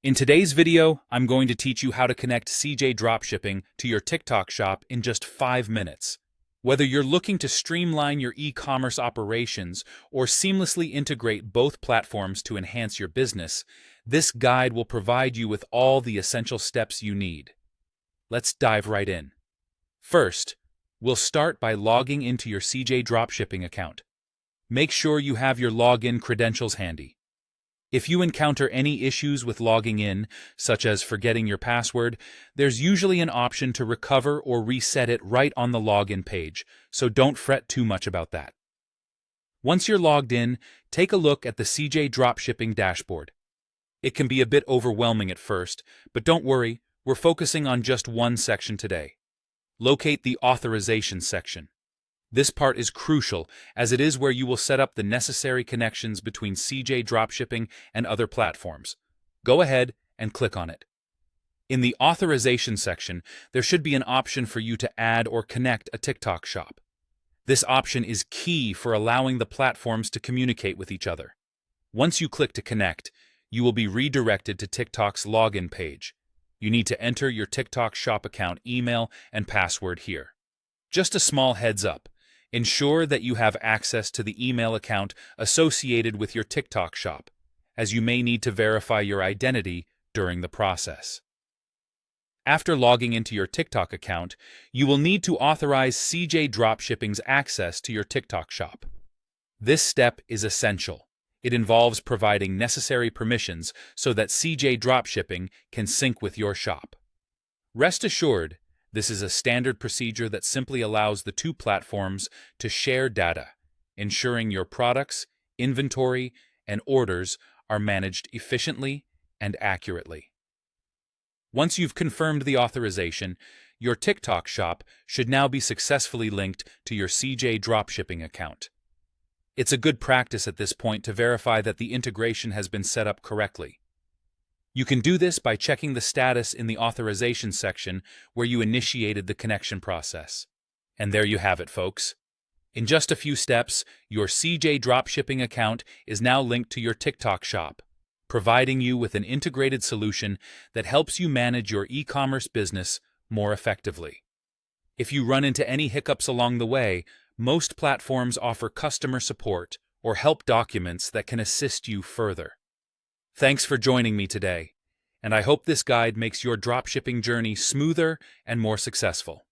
In today's video, I'm going to teach you how to connect CJ Dropshipping to your TikTok shop in just 5 minutes. Whether you're looking to streamline your e-commerce operations or seamlessly integrate both platforms to enhance your business, this guide will provide you with all the essential steps you need. Let's dive right in. First, we'll start by logging into your CJ Dropshipping account. Make sure you have your login credentials handy. If you encounter any issues with logging in, such as forgetting your password, there's usually an option to recover or reset it right on the login page, so don't fret too much about that. Once you're logged in, take a look at the CJ Dropshipping dashboard. It can be a bit overwhelming at first, but don't worry, we're focusing on just one section today. Locate the authorization section. This part is crucial, as it is where you will set up the necessary connections between CJ Dropshipping and other platforms. Go ahead and click on it. In the authorization section, there should be an option for you to add or connect a TikTok shop. This option is key for allowing the platforms to communicate with each other. Once you click to connect, you will be redirected to TikTok's login page. You need to enter your TikTok shop account email and password here. Just a small heads up. Ensure that you have access to the email account associated with your TikTok shop, as you may need to verify your identity during the process. After logging into your TikTok account, you will need to authorize CJ Dropshipping's access to your TikTok shop. This step is essential. It involves providing necessary permissions so that CJ Dropshipping can sync with your shop. Rest assured, this is a standard procedure that simply allows the two platforms to share data, ensuring your products, inventory, and orders are managed efficiently and accurately. Once you've confirmed the authorization, your TikTok shop should now be successfully linked to your CJ Dropshipping account. It's a good practice at this point to verify that the integration has been set up correctly. You can do this by checking the status in the authorization section where you initiated the connection process. And there you have it, folks. In just a few steps, your CJ Dropshipping account is now linked to your TikTok shop, providing you with an integrated solution that helps you manage your e-commerce business more effectively. If you run into any hiccups along the way, most platforms offer customer support or help documents that can assist you further. Thanks for joining me today, and I hope this guide makes your dropshipping journey smoother and more successful.